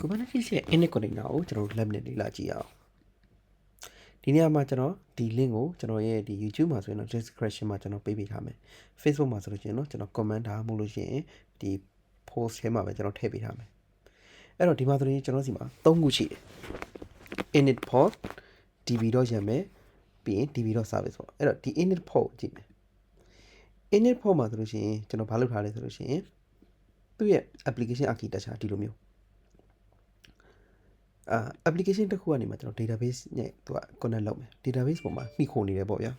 Kubernetes ရဲ့ init container ကိုကျွန်တော်တို့ lab နဲ့လေ့လာကြည့်အောင်ဒီနေရာမှာကျွန်တော်ဒီ link ကိုကျွန်တော်ရဲ့ဒီ YouTube မှာဆိုရင်တော့ description မှာကျွန်တော်ပေးထားမယ် Facebook မှာဆိုလို့ရှိရင်တော့ကျွန်တော် comment ထားမှုလို့ရှိရင်ဒီ post ထဲမှာပဲကျွန်တော်ထည့်ပေးထားမယ်အဲ့တော့ဒီမှာဆိုရင်ကျွန်တော်စီမှာ3ခုရှိတယ် init pod db.yaml ပြီးရင် db.service ပေါ့အဲ့တော့ဒီ init pod ကြည့်မယ် init pod မှာဆိုလို့ရှိရင်ကျွန်တော်ဘာလုပ်ထားလဲဆိုလို့ရှိရင်သူ့ရဲ့ application architecture ဒီလိုမျိုးapplication တစ်ခုကနေမှကျွန်တော် database နဲ့သူက connect လုပ်မယ် database ပေါ်မှာမှီခိုနေတယ်ပေါ့ဗျာ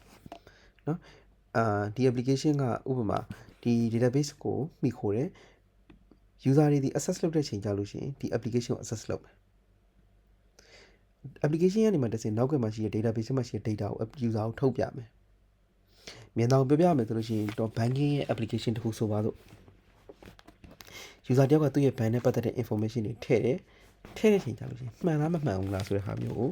เนาะဒီ application ကဥပမာဒီ database ကိုမှီခိုတယ် user တွေဒီ access လုပ်တဲ့ချိန်ကြလို့ရှိရင်ဒီ application ကို access လုပ်မယ် application ကနေမှတစ်စင်နောက်ကမှရှိတဲ့ database မှာရှိတဲ့ data ကို user ကိုထုတ်ပြမယ်မြင်တော့ပြပြမယ်ဆိုလို့ရှိရင်တော့ banking ရဲ့ application တစ်ခုဆိုပါတော့ user တယောက်ကသူ့ရဲ့ bank နဲ့ပတ်သက်တဲ့ information တွေထည့်တယ်ထည့်တဲ့ချိန်ကြလို့ရှိရင်မှန်လားမမှန်ဘူးလားဆိုတဲ့ဟာမျိုးကို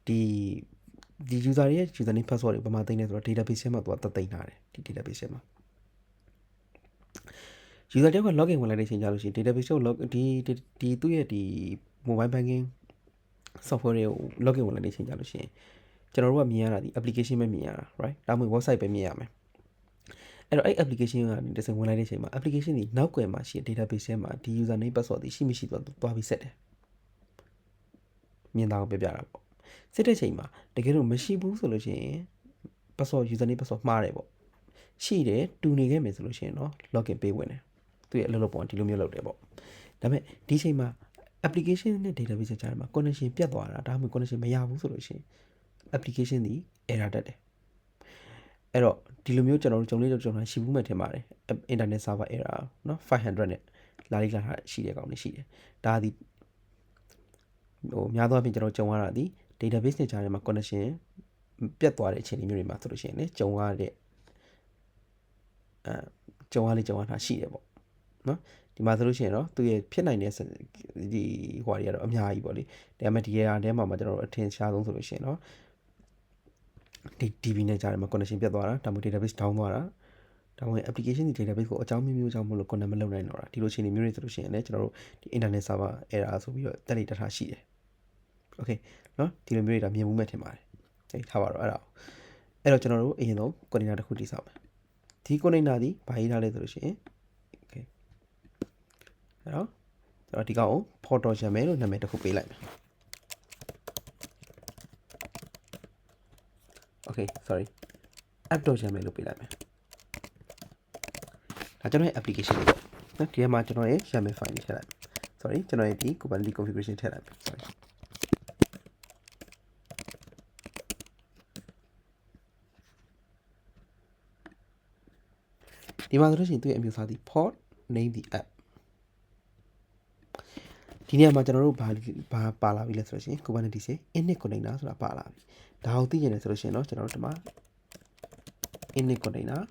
ဒီ user ရဲ့ username password တွေဘာမှသိနေဆိုတော့ database ထဲမှာသူကသတ်သိမ်းထားတယ်ဒီ database ထဲမှာ user တယောက်က login ဝင်လိုက်တဲ့ချိန်ကြလို့ရှိရင် database ကို ဒီသူ့ရဲ့ဒီ mobile banking software တွေကို login ဝင်လိုက်တဲ့ချိန်ကြလို့ရှိရင်ကျွန်တော်တို့ကမြင်ရတာဒီ application ပဲမြင်ရတာ right ဒါမှမဟုတ် website ပဲမြင်ရမယ်အဲ့တော့အဲ့ application ကနေတစ်စင်ဝင်လိုက်တဲ့ချိန်မှာ application ဒီနောက်ကွယ်မှာရှိတဲ့ database ထဲမှာဒီ username password တွေရှိမရှိသွားပြီးဆက်တယ်မြင်တာကိုပြပြတာပေါ့စစ်တဲ့ချိန်မှာတကယ်လို့မရှိဘူးဆိုလို့ရှိရင် password username password မှားတယ်ပေါ့ရှိတယ်တူနေခဲ့မယ်ဆိုလို့ရှိရင်တော့ login ပေးဝင်တယ်သူရဲ့အလုပ်လုပ်ပုံဒီလိုမျိုးလုပ်တယ်ပေါ့ဒါပေမဲ့ဒီချိန်မှာ application နဲ့ database ကြားထဲမှာ connection ပြတ်သွားတာဒါမှမဟုတ် connection မရဘူးဆိုလို့ရှိရင် application ဒီ error တက်တယ်အဲ့တော့ဒီလိုမျိုးကျွန်တော်တို့ကြုံတာရှိဘူးမှထင်ပါတယ် internet server error เนาะ500နဲ့လာလိလာတာရှိတဲ့ကောင်တွေရှိတယ်ဒါဒီများသောအားဖြင့်ကျွန်တော်ကြုံရတာဒီ database နဲ့ကြားထဲမှာ connection ပြတ်သွားတဲ့အခြေအနေမျိုးတွေမှာဆိုလို့ရှိရင်လည်းကြုံရတာရှိတယ်ပေါ့နော်ဒီမှာဆိုလို့ရှိရင်တော့သူရဲ့ဖြစ်နိုင်တဲ့ဒီဟိုတွေကတော့အများကြီးပေါ့လေဒါပေမဲ့ဒီ error ထဲမှာကျွန်တော်တို့အထင်ရှားဆုံးဆိုလို့ရှိရင်တော့ဒီ DB နဲ့ကြားထဲမှာ connection ပြတ်သွားတာဒါမှမဟုတ် database down သွားတာဒါမှမဟုတ် application ဒီ database ကိုအကြောင်းမျိုးကြောင့်မလို့ connect မလုပ်နိုင်တော့တာဒီလိုအခြေအနေမျိုးတွေဆိုလို့ရှိရင်လည်းကျွန်တော်တို့ဒီ internet server error ဆိုပြီးတော့တက်လေးတထားရှိတယ် okay နော်ဒီလိုမျိုးတွေဒါမြင်မှုမဲ့ထင်ပါတယ်ထားပါတော့အဲ့တော့ကျွန်တော်တို့အရင်ဆုံး container တစ်ခုတည်ဆောက်မယ်ဒီ container ဒီဘာရေးထားလဲဆိုလို့ရှိရင် okay အဲ့တော့ကျွန်တော်ဒီကောင်ကို port.yaml လို့နာမည်တစ်ခုပေးလိုက်မယ် okay sorry app.yaml လို့ပေးလိုက်မယ်ဒါကျွန်တော်ရဲ့ application လေးပေါ့နော်ဒီမှာကျွန်တော်ရဲ့ yaml file လေးထည့်လိုက်မယ် sorry ကျွန်တော်ရဲ့ဒီ Kubernetes configuration ထည့်လိုက်မယ် sorryဒီမှာဆိုလို့ရှိရင်သူ့ရဲ့အမျိုးအစားဒီ port name the app ဒီနေရာမှာကျွန်တော်တို့ဘာပါလာပြီလဲဆိုလို့ရှိရင် Kubernetes ရဲ့ init container ဆိုတာပါလာပြီဒါကိုသိကျင်တယ်ဆိုလို့ရှိရင်တော့ကျွန်တော်တို့ဒီမှာ init container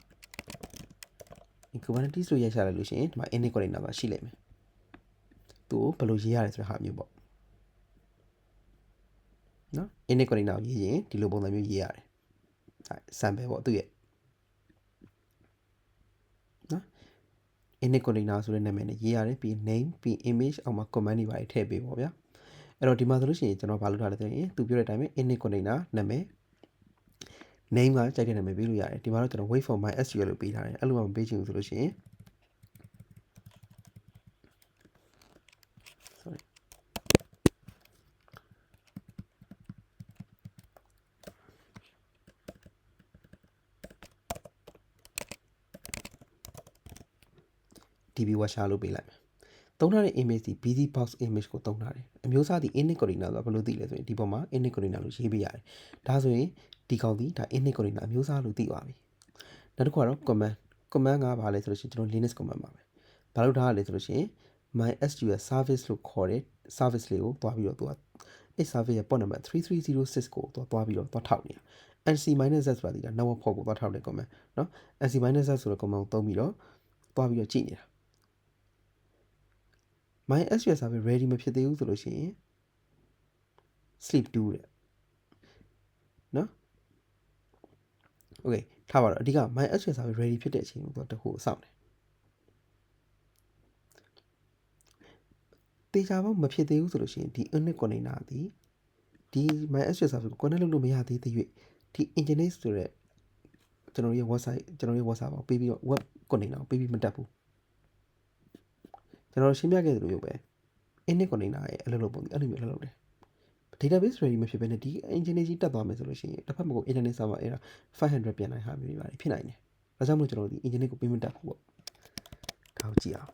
Kubernetes လို့ရိုက်ချလိုက်လို့ရှိရင်ဒီမှာ init container ဆိုတာရှိလိမ့်မယ်သူ့ကိုဘယ်လိုရေးရတယ်ဆိုတဲ့ဟာမျိုးပေါ့နော် init container ကိုရေးရင်ဒီလိုပုံစံမျိုးရေးရတယ် sample ပေါ့သူ့ရဲ့နော် init container ဆိုတဲ့နာမည်နဲ့ရေးရတယ်ပြီး name ပြီး image အောက်မှာ command တွေပါထည့်ပေးပေါ့ဗျာအဲ့တော့ဒီမှာဆိုလို့ရှိရင်ကျွန်တော်ဘာလုပ်ထားလဲဆိုရင်သူပြောတဲ့အတိုင်းပဲ init container နာမည် name ကကြိုက်တဲ့နာမည်ပေးလို့ရတယ်ဒီမှာတော့ကျွန်တော် wait for mysql လို့ပေးထားတယ်အဲ့လိုမှမပေးချင်ဘူးဆိုလို့ရှိရင် sorry db washer လို့ပေးလိုက်မယ်သုံးထားတဲ့ imageဒီ busybox image ကိုသုံးထားတယ်အမျိုးအစားဒီ init container ဆိုတာဘယ်လိုသိလဲဆိုရင်ဒီပေါ်မှာ init container လို့ရေးပေးရတယ်ဒါဆိုရင်ဒီကောင်ဒီဒါ init container အမျိုးအစားလို့သိသွားပြီနောက်တစ်ခုကတော့ command ကဘာလဲဆိုလို့ရှိရင်ကျွန်တော် linux command ပါပဲဘာလို့ထားရလဲဆိုလို့ရှိရင် mysql service လို့ခေါ်တဲ့ service လေးကိုတွားပြီးတော့သူကအဲ့ service ရဲ့ port number 3306ကိုသူကတွားပြီးတော့တွားထောက်နေတာ nc-z ဆိုတာဒီက network port ကိုတွားထောက်တဲ့ command เนาะ nc-z ဆိုတဲ့ command ကိုသုံးပြီးတော့တွားပြီးတော့ကြည့်နေတာMySQL server ready မဖြစ်သေးဘူးဆိုလို့ရှိရင် sleep 2တဲ့နော် okay ထားပါတော့အဓိက MySQL server ready ဖြစ်တဲ့အချိန်ကိုသူတခုကိုစောင့်တယ် တေချာပေါင်းမဖြစ်သေးဘူးဆိုလို့ရှိရင်ဒီ init container ဒီ MySQL service ကို connect လုပ်လို့မရသေးသေး၍ဒီ Nginx ဆိုတဲ့ကျွန်တော်ရဲ့ website ကျွန်တော်ရဲ့ web server ကိုပေးပြီးတော့ web container ကိုပေးပြီးမတက်ဘူးကျွန်တော်ရှင်းပြခဲ့သလိုမျိုးပဲ init container ရဲ့အလုပ်လုပ်ပုံဒီအဲ့လိုမျိုးအလုပ်လုပ်တယ် database ready မဖြစ်ဘဲနဲ့ဒီ Nginx ကြီးတက်သွားမယ်ဆိုလို့ရှိရင်တစ်ဖက်မှာကို internet server error 500ပြန်နိုင်ဟာမျိုးတွေပါဖြစ်နိုင်တယ်ဒါကြောင့်မို့ကျွန်တော်ဒီ Nginx ကိုပေးမတက်ဘူးပေါ့ဒါကိုကြည့်အောင်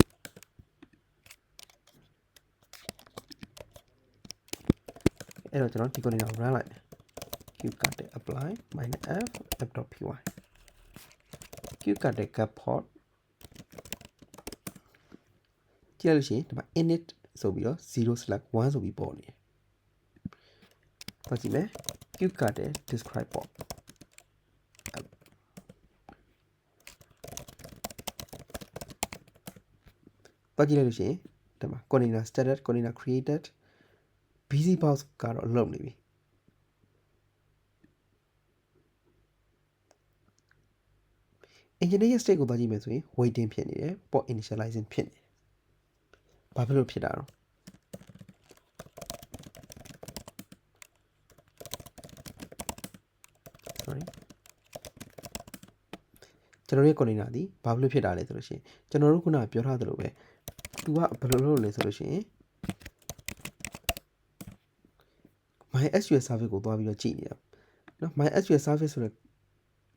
အဲ့တော့ကျွန်တော်ဒီ container ကို run လိုက်မယ် qcat apply -f app.py qcat cat port ကြည့်ရလို့ရှိရင်ဒီမှာ init ဆိုပြီးတော့ 0/1 ဆိုပြီးပေါ်နေတယ်။သွားကြည့်မယ် qcat describe port သွားကြည့်လိုက်လို့ရှိရင်ဒီမှာ container started container created busy box ကတော့လုံနေပြီ။ engineer state ကိုသွားကြည့်မယ်ဆိုရင် waiting ဖြစ်နေတယ် port initializing ဖြစ်နေတယ်။ဘာဖြစ်လို့ဖြစ်တာတော့sorry ကျွန်တော်ရဲ့ container ဒီဘာဖြစ်လို့ဖြစ်တာလဲဆိုလို့ရှိရင်ကျွန်တော်တို့ခုနကပြောထားသလိုပဲသူကဘယ်လိုလုပ်လဲဆိုလို့ရှိရင် MySQL service ကိုသွားပြီးတော့ကြည့်နေတာနော် MySQL service ဆိုတဲ့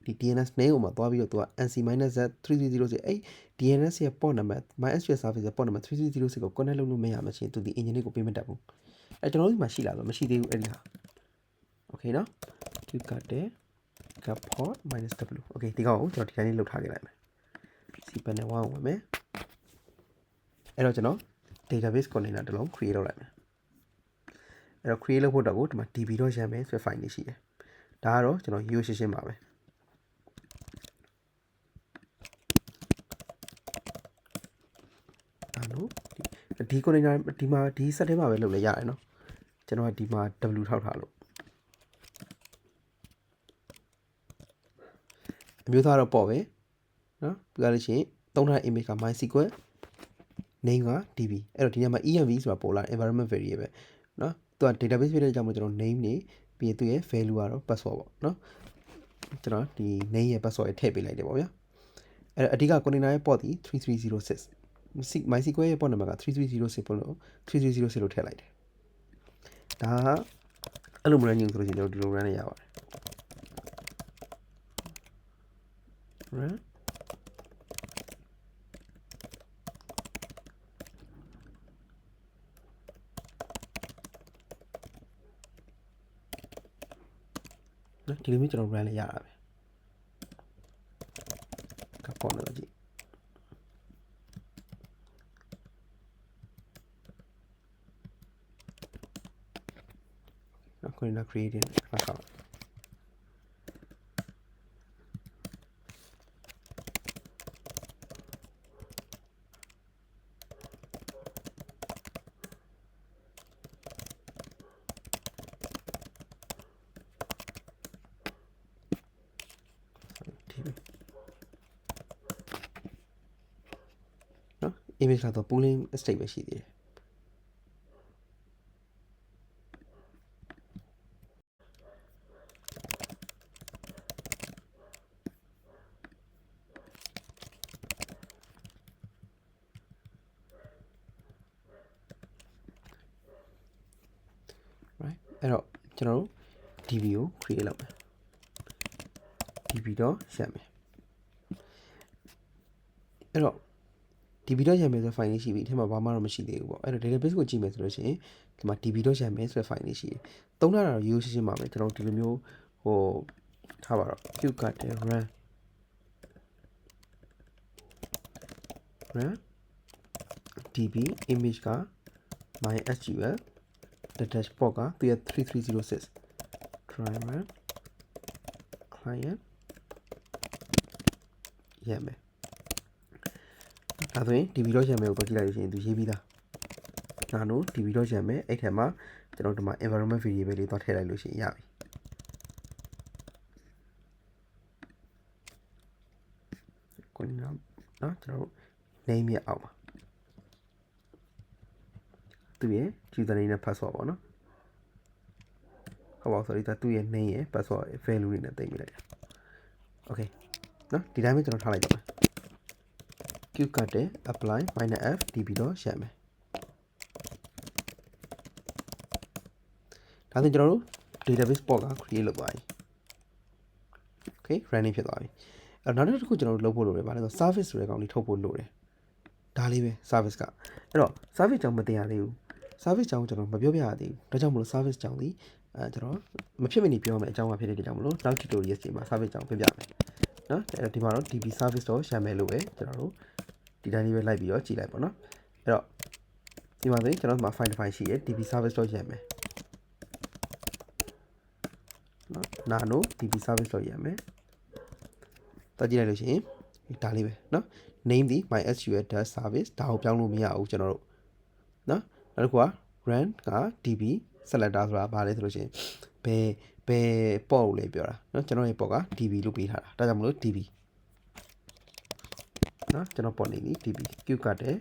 ဒီ DNS name ကိုမှသွားပြီးတော့သူက nc-z3306 အဲ့ DNS ရဲ့ port number MySQL service ရဲ့ port number 3306ကို connect လုပ်လို့မရမှချင်းသူဒီ engine ကိုပေးမတတ်ဘူးအဲ့ကျွန်တော်တို့ဒီမှာရှိလားဆိုမရှိသေးဘူးအဲ့ဒီဟာ okay နော် qcat cat port -w okay ဒီကောင်ကိုကျွန်တော်ဒီတိုင်းလေးလုပ်ထားခဲ့လိုက်မယ် cpanel 1ကိုဝင်မယ်အဲ့တော့ကျွန်တော် database container တစ်လုံး create လုပ်လိုက်မယ်အဲ့တော့ create လုပ်ဖို့တော့ကိုဒီမှာ db.yaml ဆိုတဲ့ file လေးရှိတယ်ဒါကတော့ကျွန်တော်ရိုးရှင်းပါပဲဒီ container ဒီမှာဒီ set ထဲမှာပဲလုပ်လဲရတယ်နော်ကျွန်တော်ကဒီမှာ w ထောက်ထားလို့အမျိုးသားတော့ပေါ့ပဲနော်ပြီးကြလို့ရှိရင်သုံးထားတဲ့ image က MySQL name က db အဲ့တော့ဒီနေရာမှာ env ဆိုတာပေါ်လာ environment variable နော်သူက database ဖြစ်တဲ့ကြောင့်မို့ကျွန်တော် name နေပြီးရင်သူရဲ့ value ကတော့ password ပေါ့နော်ကျွန်တော်ဒီ name ရဲ့ password ထည့်ပေးလိုက်တယ်ပေါ့ဗျာအဲ့တော့အဓိက container ရဲ့ port ဒီ3306 MySQL ရဲ့ port number က3306ပေါ့လို့3306လို့ထည့်လိုက်တယ်ဒါကအဲ့လိုမ run ညင်ဆိုလို့ရှိရင်ကျွန်တော်ဒီလို run ရပါတယ် runနော်ဒီလိုမျိုးကျွန်တော် run လိုက်ရတာပဲကပေါ်လာကြည့်နော် container creating account image ကတော့ pooling state ပဲရှိသေးတယ် right အဲ့တော့ကျွန်တော်တို့ db ကို create လုပ်မယ် db.yaml အဲ့တော့db.yaml ဆိုတဲ့ file လေးရှိပြီအထက်မှာဘာမှတော့မရှိသေးဘူးပေါ့အဲ့တော့ database ကိုကြည့်မယ်ဆိုလို့ရှိရင်ဒီမှာ db.yaml ဆိုတဲ့ file လေးရှိတယ်သုံးထားတာတော့ရိုးရှင်းရှင်းပါပဲကျွန်တော်ဒီလိုမျိုးဟိုထားပါတော့ qcat run db image က MySQL the dashboard ကသူရဲ့3306 driver client yaml ဒါဆိုရင် db.yaml ကိုကြည့်လိုက်လို့ရှိရင်သူရေးပြီးသားဒါတို့ db.yaml အဲ့ထဲမှာကျွန်တော်ဒီမှာ environment variable လေးသွားထည့်လိုက်လို့ရှိရင်ရပြီကိုနော်ကျွန်တော် name ရဲ့အောက်မှာ သူ့ရဲ့ username နဲ့ password ပေါ့နော်ဟုတ်ပါဘူး sorry သူ့ရဲ့ name ရဲ့ password value တွေနဲ့တင်ပြလိုက်တာ okay နော်ဒီတိုင်းပဲကျွန်တော်ထားလိုက်တော့မယ် q card တဲ့ apply -f db တော့ရှက်မယ်ဒါဆိုကျွန်တော်တို့ database port က create လုပ်ပါပြီ okay running ဖြစ်သွားပြီအဲ့တော့နောက်တစ်ခုကျွန်တော်တို့လုပ်ဖို့လိုတယ်ဗါလဲဆို service ဆိုတဲ့ကောင်လေးထုတ်ဖို့လိုတယ်ဒါလေးပဲ service ကအဲ့တော့ service ကြောင့်မတင်ရသေးဘူး service ကြောင့်ကျွန်တော်မပြောပြရသေးဘူးဒါကြောင့်မလို့ service ကြောင့်ဒီကျွန်တော်မဖြစ်မနေပြောမယ်အကြောင်းအဖြစ်တဲ့ကြောင့်မလို့နောက် tutorial တွေမှာ service ကြောင့်ပြပြမယ်နော်အဲ့တော့ဒီမှာတော့ db service တော့ရှာမယ်လို့ပဲကျွန်တော်တို့ဒီတိုင်းလေးပဲလိုက်ပြီးတော့ကြည့်လိုက်ပါနော်အဲ့တော့ဒီမှာဆိုရင်ကျွန်တော်တို့မှာ file file ရှိတယ် db service တော့ရမယ်နော် nano db service တော့ရမယ်တက်ကြည့်လိုက်လို့ရှိရင်ဒါလေးပဲနော် name ဒီ mysql.service ဒါကိုပြောင်းလို့မရဘူးကျွန်တော်တို့နော်နောက်တစ်ခုက run က db selector ဆိုတာဘာလဲဆိုလို့ရှိရင်ဘယ်ပေါ့ကိုလဲပြောတာเนาะကျွန်တော်ရဲ့ပေါ့က db လို့ပေးထားတာဒါကြောင့်မလို့ db เนาะကျွန်တော်ပေါ့နေပြီ db q ကတဲ့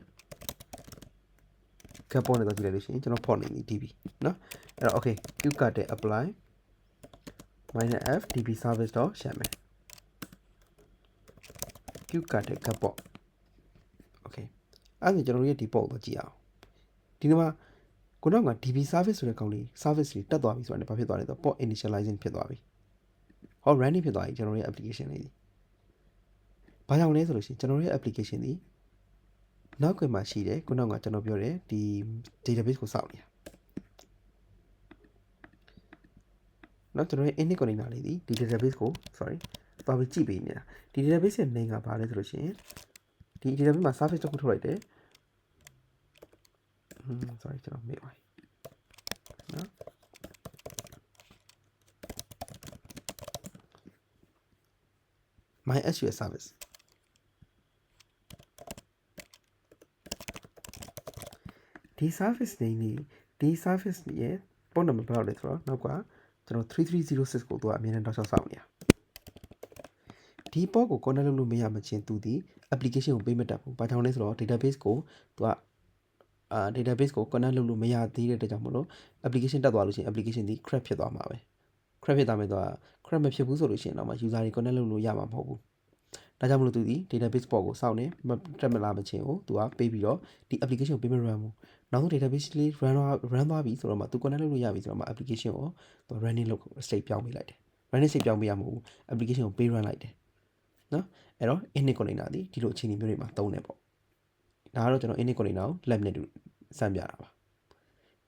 ကပေါ့နေတော့ကြည့်လိုက်လို့ရှိရင်ကျွန်တော်ပေါ့နေပြီ db เนาะအဲ့တော့ okay q ကတဲ့ apply -f db service တော့ရှာမယ် q ကတဲ့ကပေါ့ okay အဲ့ဒါကျွန်တော်ရဲ့ဒီပေါ့ကိုကြည့်အောင်ဒီနေ့မှာခုနက db service ဆိုတဲ့ကောင်လေး service တွေတက်သွားပြီဆိုတာနဲ့ဘာဖြစ်သွားလဲဆိုတော့ port initializing ဖြစ်သွားပြီဟော running ဖြစ်သွားပြီကျွန်တော်ရဲ့ application လေးဘာကြောင့်လဲဆိုလို့ရှိရင်ကျွန်တော်ရဲ့ application ဒီနောက်ကွယ်မှာရှိတယ်ခုနကကျွန်တော်ပြောတယ်ဒီ database ကိုစောင့်နေတာနော်ကျွန်တော်ရဲ့ init container လေးဒီ database ကို sorry သွားပြီးကြည့်ပေးနေတာဒီ database ရဲ့ name ကဘာလဲဆိုလို့ရှိရင်ဒီ database မှာ service တစ်ခုထုတ်လိုက်တယ်sorry ကျွန်တော်မေ့ပါနော်MySQL service ဒီ service name ဒီ service ရဲ့ port number ဘယ်လောက်လဲဆိုတော့နောက်ကကျွန်တော်3306ကိုသူကအမြဲတမ်းတောက်လျှောက်စောင့်နေတာဒီ port ကို connect လုပ်လို့မရမချင်းသူဒီ application ကိုပေးမတတ်ဘူးဘာကြောင့်လဲဆိုတော့ database ကိုသူကdatabase ကို connect လုပ်လို့မရသေးတဲ့အတွက်ကြောင့်မလို့ application တက်သွားလို့ရှိရင် application ဒီ crash ဖြစ်သွားမှာပဲ crash ဖြစ်သွားမယ်သူက crash မဖြစ်ဘူးဆိုလို့ရှိရင်တော့မှ user တွေ connect လုပ်လို့ရမှာမဟုတ်ဘူးဒါကြောင့်မလို့သူဒီ database port ကိုစောင့်နေတက်မလာမချင်းကိုသူကပေးပြီးတော့ဒီ application ကိုပေးမ run ဘူးနောက်ဆုံး database လေး run သွားပြီဆိုတော့မှသူ connect လုပ်လို့ရပြီဆိုတော့မှ application ကိုသူ running လုပ် state ပြောင်းပေးလိုက်တယ် running state ပြောင်းပေးရမှာမဟုတ်ဘူး application ကိုပေး run လိုက်တယ်နော်အဲ့တော့ init container ဒီလိုအခြေအနေမျိုးတွေမှာသုံးတယ်ပေါ့ဒါကတော့ကျွန်တော် init container ကို lab နဲ့စမ်းပြတာပါ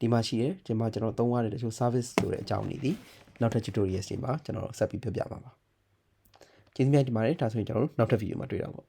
ဒီမှာရှိတယ်ဒီမှာကျွန်တော်သုံးရတဲ့တချို့ service ဆိုတဲ့အကြောင်းတွေဒီနောက်ထပ် tutorials တွေမှာကျွန်တော်ဆက်ပြီးပြပြပါမယ်ကျေးဇူးများတင်ပါတယ်ဒါဆိုရင်ကျွန်တော်တို့နောက်ထပ် video မှာတွေ့တော့ပေါ့